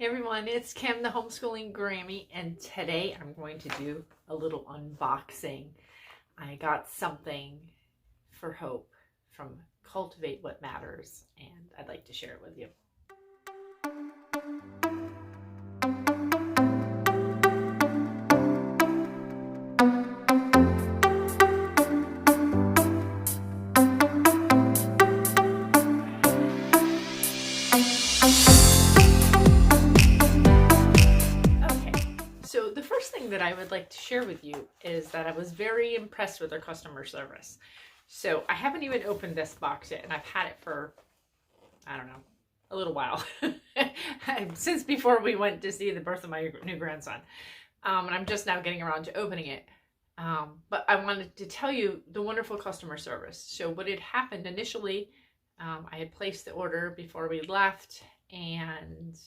Hey everyone, it's Kim, the Homeschooling Grammy, and today I'm going to do a little unboxing. I got something for Hope from Cultivate What Matters, and I'd like to share it with you. So the first thing that I would like to share with you is that I was very impressed with their customer service. So I haven't even opened this box yet, and I've had it for, I don't know, a little while. Since before we went to see the birth of my new grandson. And I'm just now getting around to opening it. But I wanted to tell you the wonderful customer service. So what had happened initially, I had placed the order before we left, and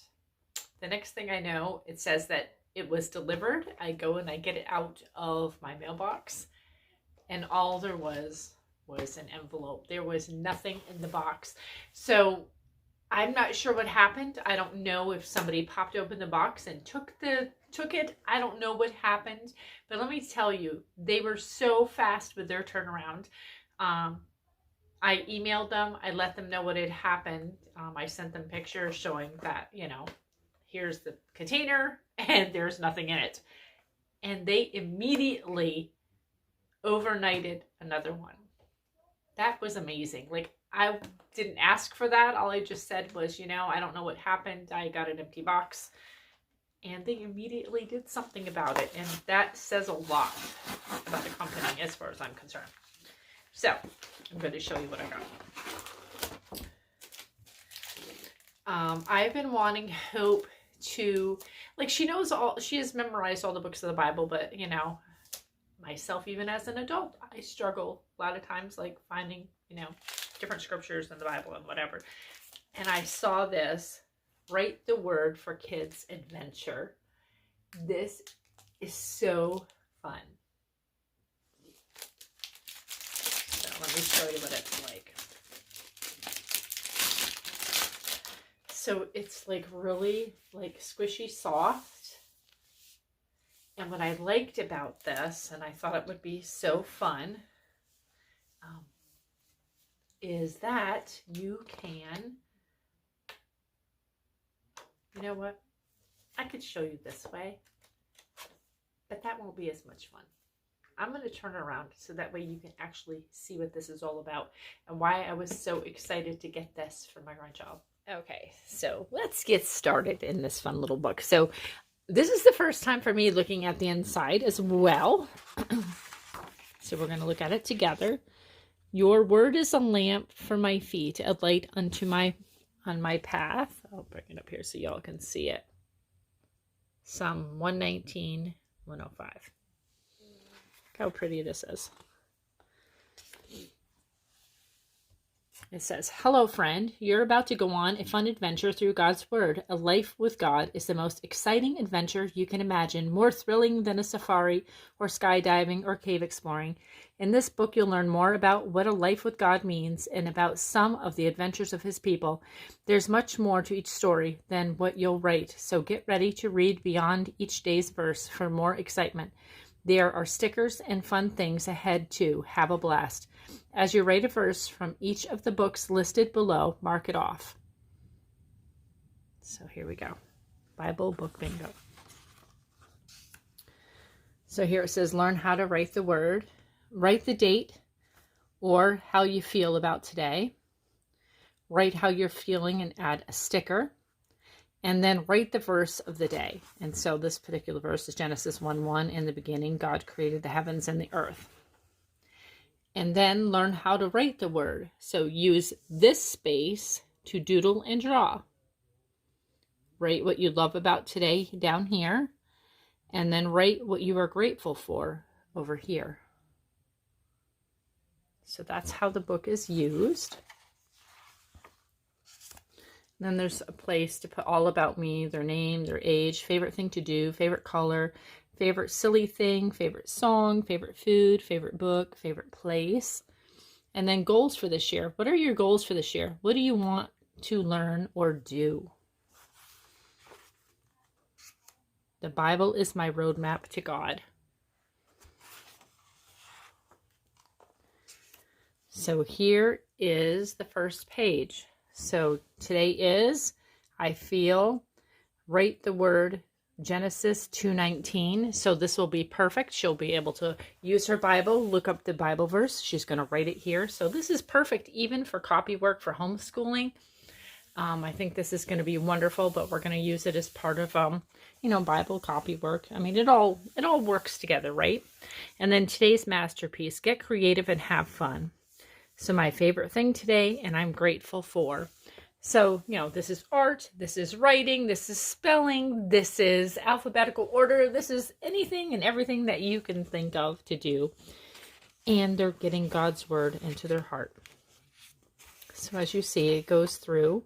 the next thing I know, it says that it was delivered. I go and I get it out of my mailbox, and all there was an envelope. There was nothing in the box. So I'm not sure what happened. I don't know if somebody popped open the box and took it. I don't know what happened, but let me tell you, they were so fast with their turnaround. I emailed them. I let them know what had happened. I sent them pictures showing that, here's the container and there's nothing in it. And they immediately overnighted another one. That was amazing. Like, I didn't ask for that. All I just said was, I don't know what happened. I got an empty box. And they immediately did something about it. And that says a lot about the company as far as I'm concerned. So, I'm going to show you what I got. I've been wanting Hope to, she has memorized all the books of the Bible, but, myself, even as an adult, I struggle a lot of times, finding, different scriptures in the Bible and whatever. And I saw this Write the Word for Kids adventure. This is so fun. So let me show you what it's like. So it's really squishy soft. And what I liked about this, and I thought it would be so fun, is that you can, what? I could show you this way, but that won't be as much fun. I'm going to turn it around so that way you can actually see what this is all about and why I was so excited to get this for my grandchild. Okay, so let's get started in this fun little book. So this is the first time for me looking at the inside as well. So we're going to look at it together. Your word is a lamp for my feet, a light on my path. I'll bring it up here so y'all can see it. Psalm 119, 105. Look how pretty this is. It says, hello, friend. You're about to go on a fun adventure through God's Word. A life with God is the most exciting adventure you can imagine, more thrilling than a safari or skydiving or cave exploring. In this book, you'll learn more about what a life with God means and about some of the adventures of His people. There's much more to each story than what you'll write, so get ready to read beyond each day's verse for more excitement. There are stickers and fun things ahead too. Have a blast. As you write a verse from each of the books listed below, mark it off. So here we go. Bible book bingo. So here it says, learn how to write the word. Write the date or how you feel about today. Write how you're feeling and add a sticker. And then write the verse of the day. And so this particular verse is Genesis 1:1. In the beginning, God created the heavens and the earth. And then learn how to write the word. So use this space to doodle and draw. Write what you love about today down here. And then write what you are grateful for over here. So that's how the book is used. Then there's a place to put all about me, their name, their age, favorite thing to do, favorite color, favorite silly thing, favorite song, favorite food, favorite book, favorite place. And then goals for this year. What are your goals for this year? What do you want to learn or do? The Bible is my roadmap to God. So here is the first page. So today is, I feel, write the word Genesis 2:19. So this will be perfect. She'll be able to use her Bible, look up the Bible verse. She's going to write it here. So this is perfect even for copy work for homeschooling. I think this is going to be wonderful, but we're going to use it as part of, Bible copy work. I mean, it all works together, right? And then today's masterpiece, get creative and have fun. So my favorite thing today, and I'm grateful for. So, this is art, this is writing, this is spelling, this is alphabetical order, this is anything and everything that you can think of to do. And they're getting God's word into their heart. So as you see, it goes through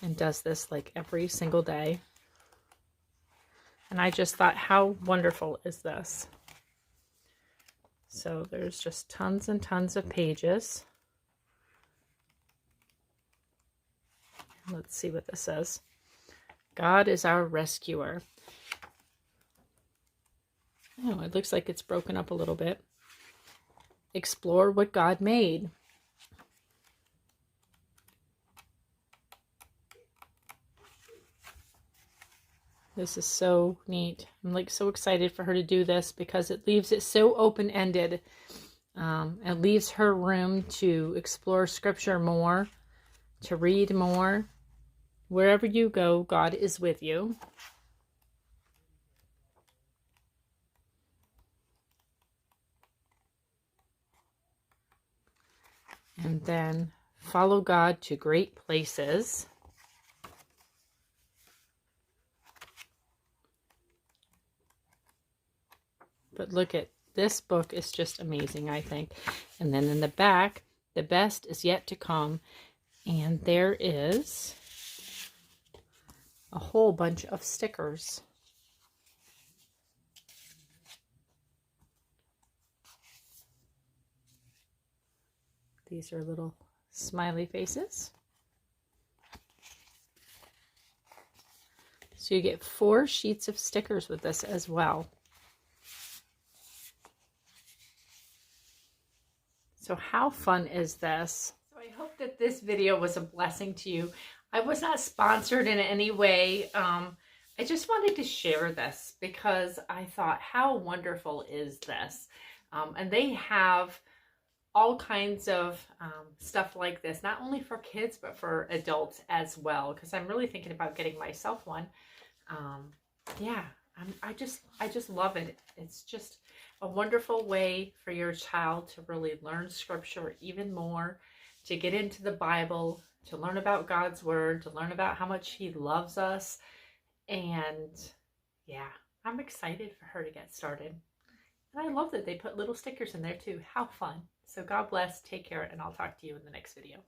and does this like every single day. And I just thought, how wonderful is this? So there's just tons and tons of pages. Let's see what this says. God is our rescuer. Oh, it looks like it's broken up a little bit. Explore what God made. This is so neat. I'm like so excited for her to do this because it leaves it so open-ended. It leaves her room to explore scripture more, to read more. Wherever you go, God is with you. And then follow God to great places. But look at this book is just amazing, I think. And then in the back, the best is yet to come. And there is a whole bunch of stickers. These are little smiley faces. So you get 4 sheets of stickers with this as well. So how fun is this? So I hope that this video was a blessing to you. I was not sponsored in any way. I just wanted to share this because I thought, how wonderful is this? And they have all kinds of stuff like this, not only for kids, but for adults as well, because I'm really thinking about getting myself one. Yeah, I just love it. It's just a wonderful way for your child to really learn scripture even more, to get into the Bible, to learn about God's word, to learn about how much he loves us. And yeah, I'm excited for her to get started. And I love that they put little stickers in there too. How fun. So God bless, take care, and I'll talk to you in the next video.